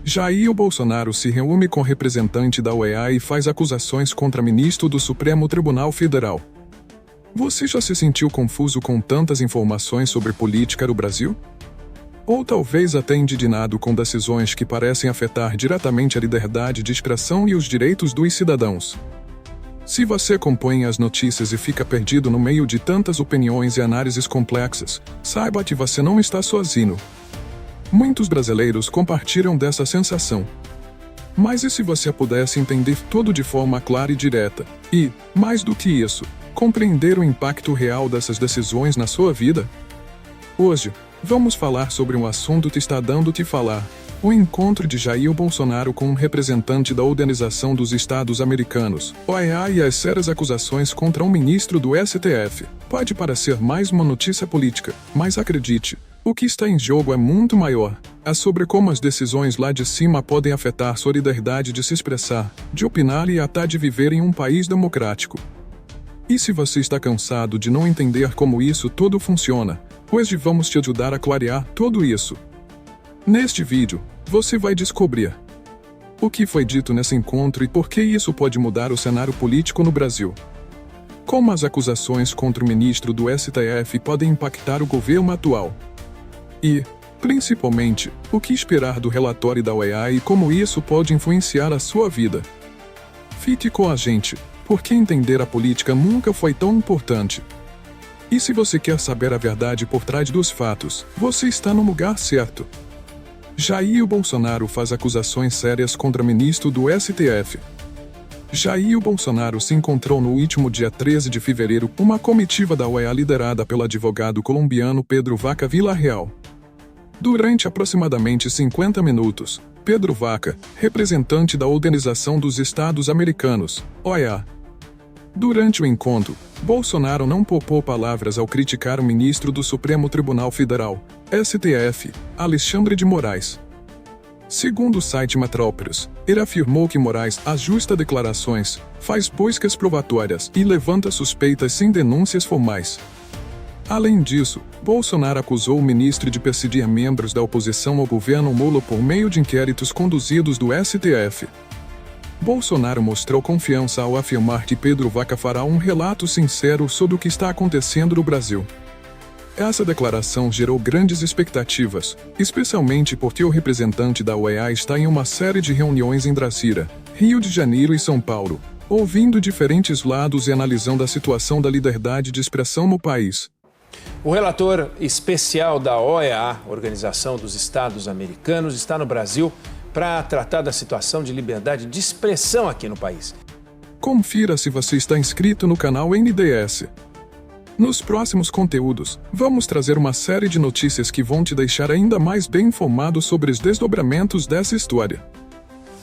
Jair Bolsonaro se reúne com representante da OEA e faz acusações contra ministro do Supremo Tribunal Federal. Você já se sentiu confuso com tantas informações sobre política do Brasil? Ou talvez até indignado com decisões que parecem afetar diretamente a liberdade de expressão e os direitos dos cidadãos? Se você acompanha as notícias e fica perdido no meio de tantas opiniões e análises complexas, saiba que você não está sozinho. Muitos brasileiros compartilham dessa sensação. Mas e se você pudesse entender tudo de forma clara e direta, e, mais do que isso, compreender o impacto real dessas decisões na sua vida? Hoje, vamos falar sobre um assunto que está dando o que falar: o encontro de Jair Bolsonaro com um representante da Organização dos Estados Americanos, OEA, e as sérias acusações contra um ministro do STF. Pode parecer mais uma notícia política, mas acredite, o que está em jogo é muito maior. É sobre como as decisões lá de cima podem afetar sua liberdade de se expressar, de opinar e até de viver em um país democrático. E se você está cansado de não entender como isso tudo funciona, hoje vamos te ajudar a clarear tudo isso. Neste vídeo, você vai descobrir o que foi dito nesse encontro e por que isso pode mudar o cenário político no Brasil. Como as acusações contra o ministro do STF podem impactar o governo atual. E, principalmente, o que esperar do relatório da OEA e como isso pode influenciar a sua vida. Fique com a gente, porque entender a política nunca foi tão importante. E se você quer saber a verdade por trás dos fatos, você está no lugar certo. Jair Bolsonaro faz acusações sérias contra o ministro do STF. Jair Bolsonaro se encontrou no último dia 13 de fevereiro com uma comitiva da OEA liderada pelo advogado colombiano Pedro Vaca Villarreal. Durante aproximadamente 50 minutos, Pedro Vaca, representante da Organização dos Estados Americanos, OEA. Durante o encontro, Bolsonaro não poupou palavras ao criticar o ministro do Supremo Tribunal Federal, STF, Alexandre de Moraes. Segundo o site Metrópolis, ele afirmou que Moraes ajusta declarações, faz buscas probatórias e levanta suspeitas sem denúncias formais. Além disso, Bolsonaro acusou o ministro de perseguir membros da oposição ao governo Lula por meio de inquéritos conduzidos do STF. Bolsonaro mostrou confiança ao afirmar que Pedro Vaca fará um relato sincero sobre o que está acontecendo no Brasil. Essa declaração gerou grandes expectativas, especialmente porque o representante da OEA está em uma série de reuniões em Brasília, Rio de Janeiro e São Paulo, ouvindo diferentes lados e analisando a situação da liberdade de expressão no país. O relator especial da OEA, Organização dos Estados Americanos, está no Brasil para tratar da situação de liberdade de expressão aqui no país. Confira se você está inscrito no canal NDS. Nos próximos conteúdos, vamos trazer uma série de notícias que vão te deixar ainda mais bem informado sobre os desdobramentos dessa história.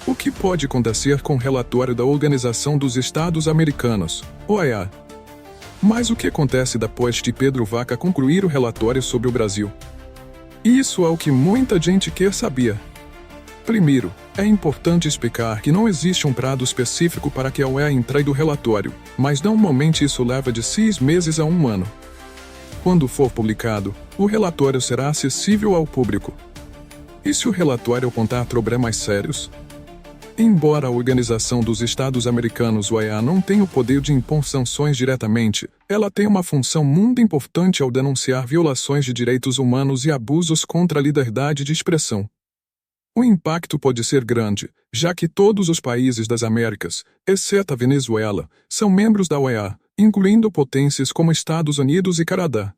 O que pode acontecer com o relatório da Organização dos Estados Americanos, OEA? Mas o que acontece depois de Pedro Vaca concluir o relatório sobre o Brasil? Isso é o que muita gente quer saber. Primeiro, é importante explicar que não existe um prazo específico para que a OEA entregue o relatório, mas normalmente isso leva de 6 meses a 1 ano. Quando for publicado, o relatório será acessível ao público. E se o relatório apontar problemas sérios? Embora a Organização dos Estados Americanos, OEA, não tenha o poder de impor sanções diretamente, ela tem uma função muito importante ao denunciar violações de direitos humanos e abusos contra a liberdade de expressão. O impacto pode ser grande, já que todos os países das Américas, exceto a Venezuela, são membros da OEA, incluindo potências como Estados Unidos e Canadá.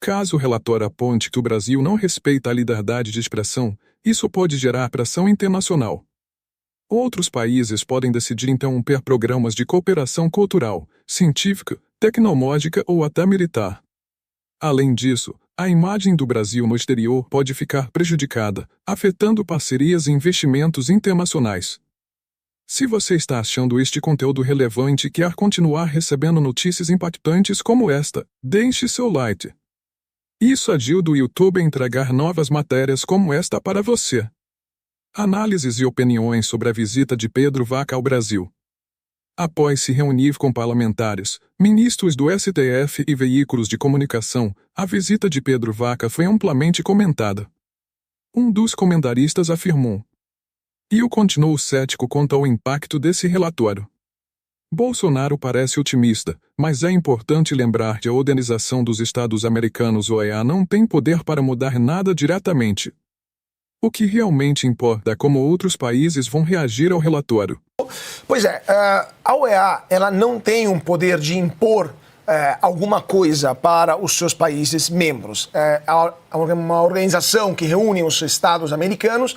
Caso o relatório aponte que o Brasil não respeita a liberdade de expressão, isso pode gerar pressão internacional. Outros países podem decidir interromper programas de cooperação cultural, científica, tecnológica ou até militar. Além disso, a imagem do Brasil no exterior pode ficar prejudicada, afetando parcerias e investimentos internacionais. Se você está achando este conteúdo relevante e quer continuar recebendo notícias impactantes como esta, deixe seu like. Isso ajuda o YouTube a entregar novas matérias como esta para você. Análises e opiniões sobre a visita de Pedro Vaca ao Brasil. Após se reunir com parlamentares, ministros do STF e veículos de comunicação, a visita de Pedro Vaca foi amplamente comentada. Um dos comentaristas afirmou: E eu continuo cético quanto ao impacto desse relatório. Bolsonaro parece otimista, mas é importante lembrar que a Organização dos Estados Americanos, OEA, não tem poder para mudar nada diretamente. O que realmente importa é como outros países vão reagir ao relatório. Pois é, a OEA ela não tem um poder de impor alguma coisa para os seus países membros. Uma organização que reúne os Estados americanos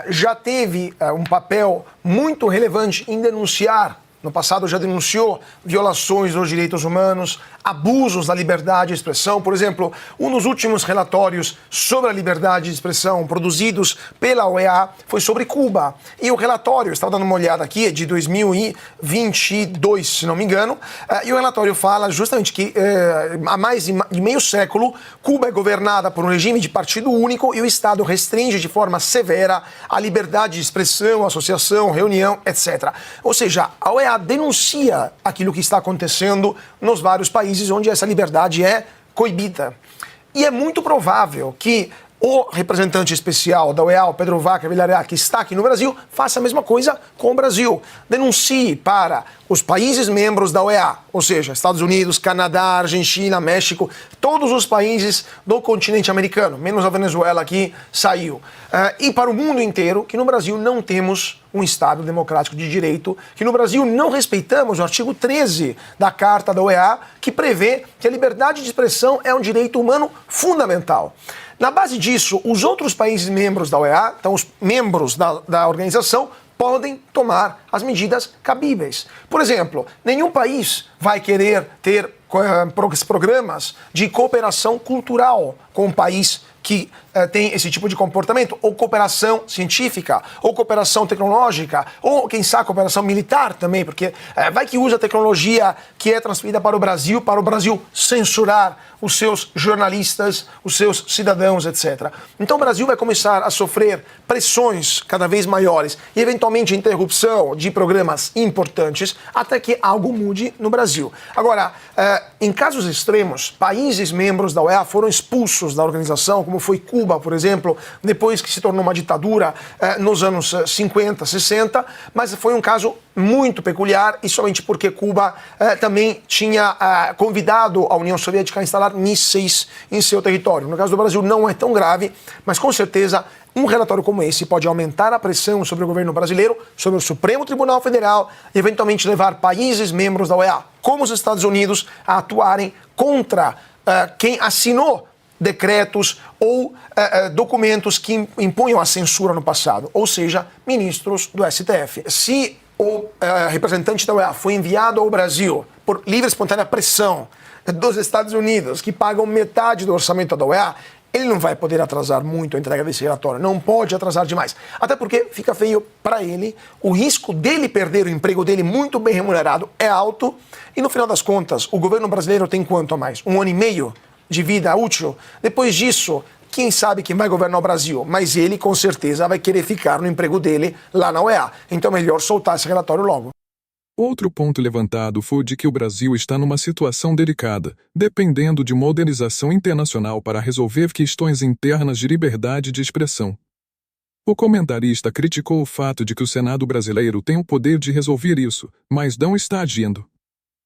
já teve um papel muito relevante em denunciar. No passado já denunciou violações dos direitos humanos, abusos da liberdade de expressão. Por exemplo, um dos últimos relatórios sobre a liberdade de expressão produzidos pela OEA foi sobre Cuba. E o relatório, estava dando uma olhada aqui, é de 2022, se não me engano, e o relatório fala justamente que há mais de meio século, Cuba é governada por um regime de partido único e o Estado restringe de forma severa a liberdade de expressão, associação, reunião, etc. Ou seja, a OEA denuncia aquilo que está acontecendo nos vários países onde essa liberdade é coibida. E é muito provável que o representante especial da OEA, o Pedro Vaca Villarreal, que está aqui no Brasil, faça a mesma coisa com o Brasil. Denuncie para os países membros da OEA, ou seja, Estados Unidos, Canadá, Argentina, México, todos os países do continente americano, menos a Venezuela que saiu. E para o mundo inteiro, que no Brasil não temos um Estado democrático de direito, que no Brasil não respeitamos o artigo 13 da Carta da OEA, que prevê que a liberdade de expressão é um direito humano fundamental. Na base disso, os outros países membros da OEA, então os membros da organização, podem tomar as medidas cabíveis. Por exemplo, nenhum país vai querer ter programas de cooperação cultural com um país que tem esse tipo de comportamento, ou cooperação científica, ou cooperação tecnológica, ou quem sabe cooperação militar também, porque vai que usa a tecnologia que é transferida para o Brasil censurar os seus jornalistas, os seus cidadãos, etc. Então o Brasil vai começar a sofrer pressões cada vez maiores e eventualmente interrupção de programas importantes até que algo mude no Brasil. Agora, em casos extremos, países membros da OEA foram expulsos da organização, como foi Cuba, por exemplo, depois que se tornou uma ditadura nos anos 50, 60, mas foi um caso muito peculiar e somente porque Cuba também tinha convidado a União Soviética a instalar mísseis em seu território. No caso do Brasil não é tão grave, mas com certeza um relatório como esse pode aumentar a pressão sobre o governo brasileiro, sobre o Supremo Tribunal Federal e eventualmente levar países membros da OEA, como os Estados Unidos, a atuarem contra quem assinou decretos ou documentos que impunham a censura no passado, ou seja, ministros do STF. Se o representante da OEA foi enviado ao Brasil por livre e espontânea pressão dos Estados Unidos, que pagam metade do orçamento da OEA, ele não vai poder atrasar muito a entrega desse relatório, não pode atrasar demais. Até porque fica feio para ele, o risco dele perder o emprego dele muito bem remunerado é alto e no final das contas, o governo brasileiro tem quanto a mais? 1 ano e meio de vida útil? Depois disso, quem sabe quem vai governar o Brasil? Mas ele com certeza vai querer ficar no emprego dele lá na OEA. Então é melhor soltar esse relatório logo. Outro ponto levantado foi de que o Brasil está numa situação delicada, dependendo de modernização internacional para resolver questões internas de liberdade de expressão. O comentarista criticou o fato de que o Senado brasileiro tem o poder de resolver isso, mas não está agindo.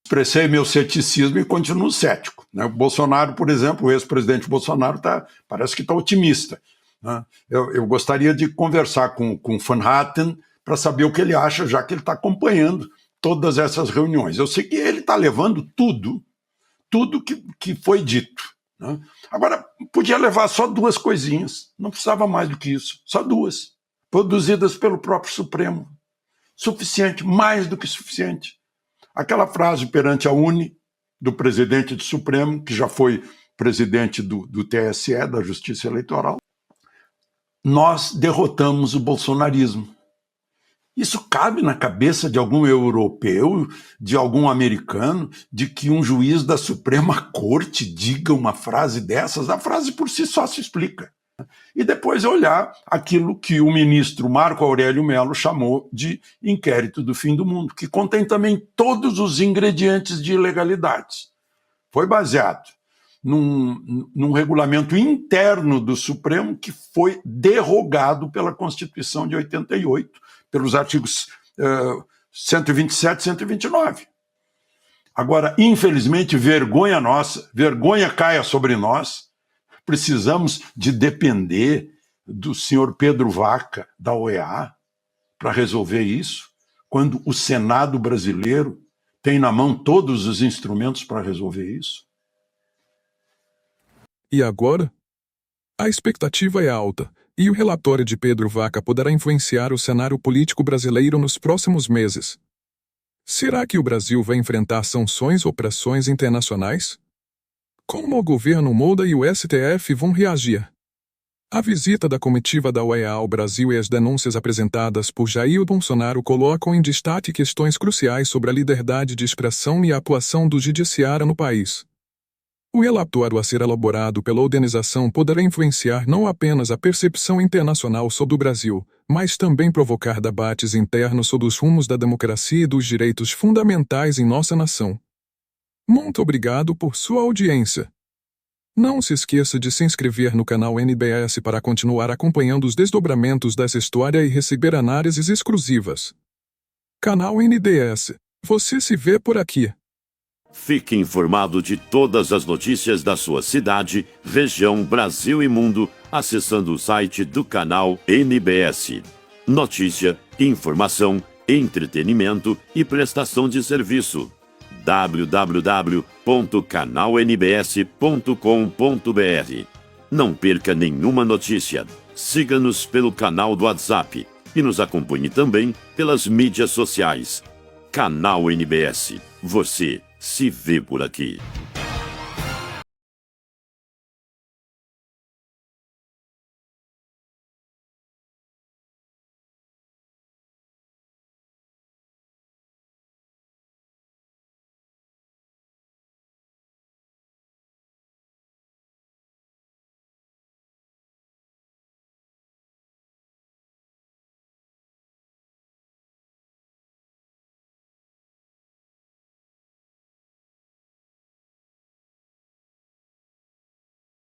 Expressei meu ceticismo e continuo cético. O Bolsonaro, por exemplo, o ex-presidente Bolsonaro parece que está otimista. Eu gostaria de conversar com o Van Hatten para saber o que ele acha, já que ele está acompanhando todas essas reuniões. Eu sei que ele está levando tudo que foi dito. Agora, podia levar só 2 coisinhas, não precisava mais do que isso, só 2, produzidas pelo próprio Supremo. Suficiente, mais do que suficiente. Aquela frase perante a UNE, do presidente do Supremo, que já foi presidente do TSE, da Justiça Eleitoral, nós derrotamos o bolsonarismo. Isso cabe na cabeça de algum europeu, de algum americano, de que um juiz da Suprema Corte diga uma frase dessas? A frase por si só se explica. E depois olhar aquilo que o ministro Marco Aurélio Mello chamou de inquérito do fim do mundo, que contém também todos os ingredientes de ilegalidades. Foi baseado num regulamento interno do Supremo que foi derrogado pela Constituição de 88, pelos artigos 127 e 129. Agora, infelizmente, vergonha nossa, vergonha caia sobre nós, precisamos de depender do senhor Pedro Vaca, da OEA, para resolver isso, quando o Senado brasileiro tem na mão todos os instrumentos para resolver isso. E agora? A expectativa é alta, e o relatório de Pedro Vaca poderá influenciar o cenário político brasileiro nos próximos meses. Será que o Brasil vai enfrentar sanções ou pressões internacionais? Como o governo Moura e o STF vão reagir? A visita da comitiva da OEA ao Brasil e as denúncias apresentadas por Jair Bolsonaro colocam em destaque questões cruciais sobre a liberdade de expressão e a atuação do judiciário no país. O relatório a ser elaborado pela organização poderá influenciar não apenas a percepção internacional sobre o Brasil, mas também provocar debates internos sobre os rumos da democracia e dos direitos fundamentais em nossa nação. Muito obrigado por sua audiência. Não se esqueça de se inscrever no canal NBS para continuar acompanhando os desdobramentos dessa história e receber análises exclusivas. Canal NBS, você se vê por aqui. Fique informado de todas as notícias da sua cidade, região, Brasil e mundo, acessando o site do canal NBS. Notícia, informação, entretenimento e prestação de serviço. www.canalnbs.com.br. Não perca nenhuma notícia. Siga-nos pelo canal do WhatsApp e nos acompanhe também pelas mídias sociais. Canal NBS. Você se vê por aqui.